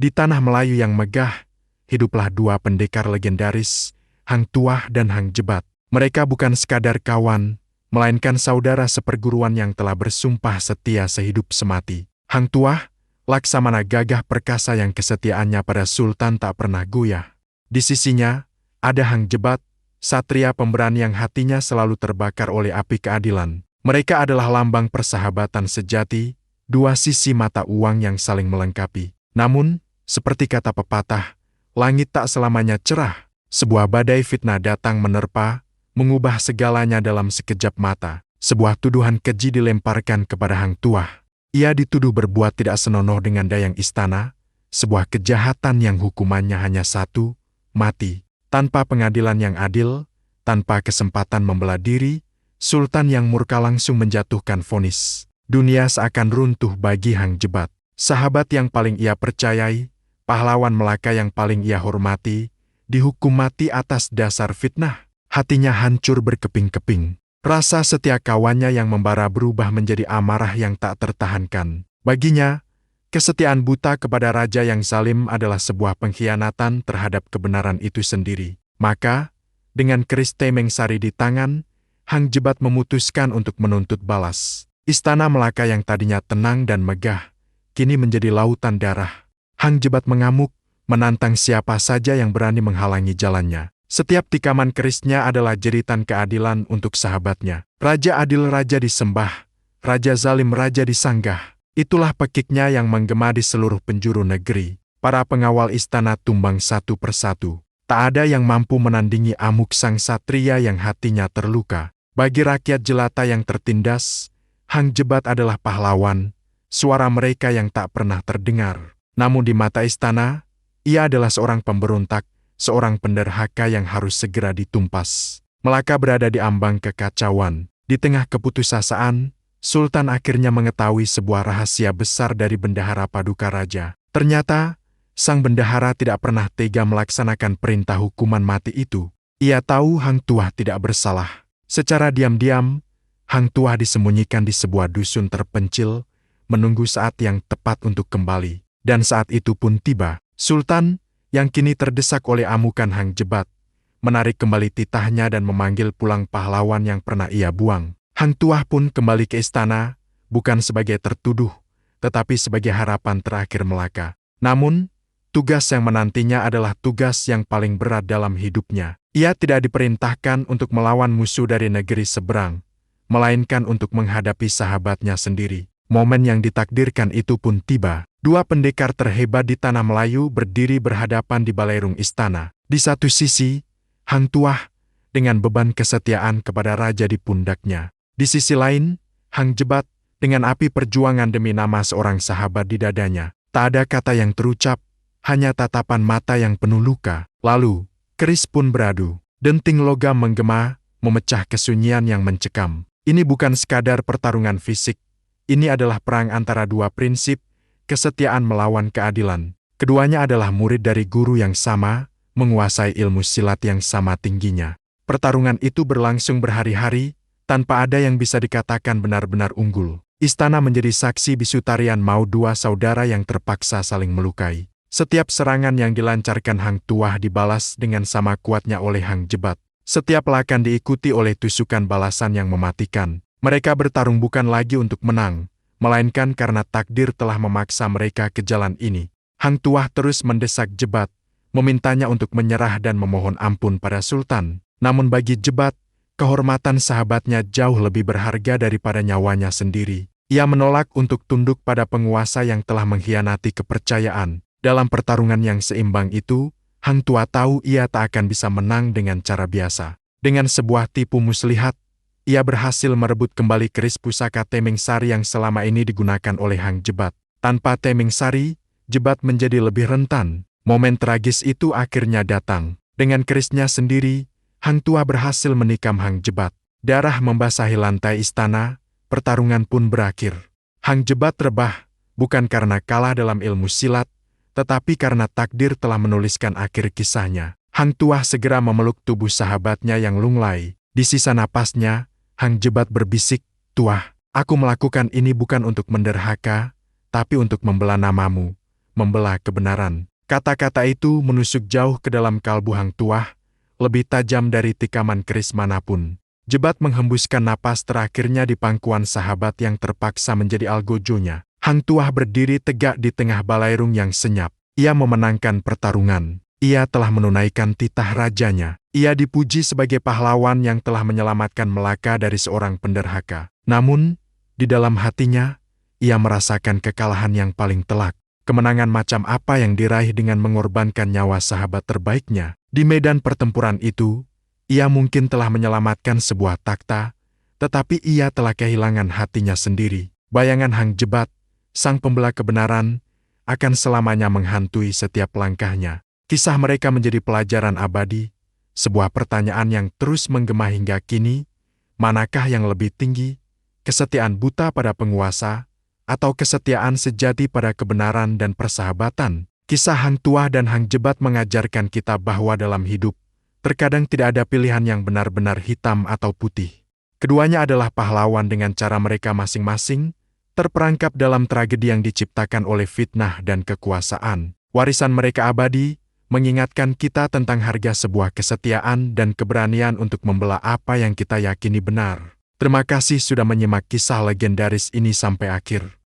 Di tanah Melayu yang megah, hiduplah dua pendekar legendaris, Hang Tuah dan Hang Jebat. Mereka bukan sekadar kawan, melainkan saudara seperguruan yang telah bersumpah setia sehidup semati. Hang Tuah, laksamana gagah perkasa yang kesetiaannya pada Sultan tak pernah goyah. Di sisinya, ada Hang Jebat, satria pemberani yang hatinya selalu terbakar oleh api keadilan. Mereka adalah lambang persahabatan sejati, dua sisi mata uang yang saling melengkapi. Namun, seperti kata pepatah, langit tak selamanya cerah. Sebuah badai fitnah datang menerpa, mengubah segalanya dalam sekejap mata. Sebuah tuduhan keji dilemparkan kepada Hang Tuah. Ia dituduh berbuat tidak senonoh dengan dayang istana, sebuah kejahatan yang hukumannya hanya satu, mati. Tanpa pengadilan yang adil, tanpa kesempatan membela diri, Sultan yang murka langsung menjatuhkan vonis. Dunia seakan runtuh bagi Hang Jebat. Sahabat yang paling ia percayai, pahlawan Melaka yang paling ia hormati, dihukum mati atas dasar fitnah. Hatinya hancur berkeping-keping. Rasa setia kawannya yang membara berubah menjadi amarah yang tak tertahankan. Baginya, kesetiaan buta kepada raja yang zalim adalah sebuah pengkhianatan terhadap kebenaran itu sendiri. Maka, dengan keris Temeng Sari di tangan, Hang Jebat memutuskan untuk menuntut balas. Istana Melaka yang tadinya tenang dan megah, kini menjadi lautan darah. Hang Jebat mengamuk, menantang siapa saja yang berani menghalangi jalannya. Setiap tikaman kerisnya adalah jeritan keadilan untuk sahabatnya. Raja adil raja disembah, raja zalim raja disanggah. Itulah pekiknya yang menggema di seluruh penjuru negeri. Para pengawal istana tumbang satu persatu. Tak ada yang mampu menandingi amuk sang satria yang hatinya terluka. Bagi rakyat jelata yang tertindas, Hang Jebat adalah pahlawan, suara mereka yang tak pernah terdengar. Namun di mata istana, ia adalah seorang pemberontak, seorang penderhaka yang harus segera ditumpas. Melaka berada di ambang kekacauan. Di tengah keputusasaan, Sultan akhirnya mengetahui sebuah rahasia besar dari Bendahara Paduka Raja. Ternyata, sang bendahara tidak pernah tega melaksanakan perintah hukuman mati itu. Ia tahu Hang Tuah tidak bersalah. Secara diam-diam, Hang Tuah disembunyikan di sebuah dusun terpencil, menunggu saat yang tepat untuk kembali. Dan saat itu pun tiba. Sultan, yang kini terdesak oleh amukan Hang Jebat, menarik kembali titahnya dan memanggil pulang pahlawan yang pernah ia buang. Hang Tuah pun kembali ke istana, bukan sebagai tertuduh, tetapi sebagai harapan terakhir Melaka. Namun, tugas yang menantinya adalah tugas yang paling berat dalam hidupnya. Ia tidak diperintahkan untuk melawan musuh dari negeri seberang, melainkan untuk menghadapi sahabatnya sendiri. Momen yang ditakdirkan itu pun tiba. Dua pendekar terhebat di tanah Melayu berdiri berhadapan di balairung istana. Di satu sisi, Hang Tuah dengan beban kesetiaan kepada raja di pundaknya. Di sisi lain, Hang Jebat dengan api perjuangan demi nama seorang sahabat di dadanya. Tak ada kata yang terucap, hanya tatapan mata yang penuh luka. Lalu, keris pun beradu. Denting logam menggema, memecah kesunyian yang mencekam. Ini bukan sekadar pertarungan fisik. Ini adalah perang antara dua prinsip, kesetiaan melawan keadilan. Keduanya adalah murid dari guru yang sama, menguasai ilmu silat yang sama tingginya. Pertarungan itu berlangsung berhari-hari, tanpa ada yang bisa dikatakan benar-benar unggul. Istana menjadi saksi bisu tarian mau dua saudara yang terpaksa saling melukai. Setiap serangan yang dilancarkan Hang Tuah dibalas dengan sama kuatnya oleh Hang Jebat. Setiap lakan diikuti oleh tusukan balasan yang mematikan. Mereka bertarung bukan lagi untuk menang, melainkan karena takdir telah memaksa mereka ke jalan ini. Hang Tuah terus mendesak Jebat, memintanya untuk menyerah dan memohon ampun pada Sultan. Namun bagi Jebat, kehormatan sahabatnya jauh lebih berharga daripada nyawanya sendiri. Ia menolak untuk tunduk pada penguasa yang telah mengkhianati kepercayaan. Dalam pertarungan yang seimbang itu, Hang Tuah tahu ia tak akan bisa menang dengan cara biasa. Dengan sebuah tipu muslihat, ia berhasil merebut kembali keris pusaka Temeng Sari yang selama ini digunakan oleh Hang Jebat. Tanpa Temeng Sari, Jebat menjadi lebih rentan. Momen tragis itu akhirnya datang. Dengan kerisnya sendiri, Hang Tuah berhasil menikam Hang Jebat. Darah membasahi lantai istana, pertarungan pun berakhir. Hang Jebat rebah, bukan karena kalah dalam ilmu silat, tetapi karena takdir telah menuliskan akhir kisahnya. Hang Tuah segera memeluk tubuh sahabatnya yang lunglai. Di sisa napasnya, Hang Jebat berbisik, "Tuah, aku melakukan ini bukan untuk menderhaka, tapi untuk membela namamu, membelah kebenaran. Kata-kata itu menusuk jauh ke dalam kalbu Hang Tuah, lebih tajam dari tikaman keris manapun. Jebat menghembuskan napas terakhirnya di pangkuan sahabat yang terpaksa menjadi algojonya. Hang Tuah berdiri tegak di tengah balairung yang senyap. Ia memenangkan pertarungan. Ia telah menunaikan titah rajanya. Ia dipuji sebagai pahlawan yang telah menyelamatkan Melaka dari seorang penderhaka. Namun, di dalam hatinya, ia merasakan kekalahan yang paling telak. Kemenangan macam apa yang diraih dengan mengorbankan nyawa sahabat terbaiknya? Di medan pertempuran itu, ia mungkin telah menyelamatkan sebuah takhta, tetapi ia telah kehilangan hatinya sendiri. Bayangan Hang Jebat, sang pembela kebenaran, akan selamanya menghantui setiap langkahnya. Kisah mereka menjadi pelajaran abadi, sebuah pertanyaan yang terus menggema hingga kini, manakah yang lebih tinggi, kesetiaan buta pada penguasa, atau kesetiaan sejati pada kebenaran dan persahabatan? Kisah Hang Tuah dan Hang Jebat mengajarkan kita bahwa dalam hidup, terkadang tidak ada pilihan yang benar-benar hitam atau putih. Keduanya adalah pahlawan dengan cara mereka masing-masing, terperangkap dalam tragedi yang diciptakan oleh fitnah dan kekuasaan. Warisan mereka abadi, mengingatkan kita tentang harga sebuah kesetiaan dan keberanian untuk membela apa yang kita yakini benar. Terima kasih sudah menyimak kisah legendaris ini sampai akhir.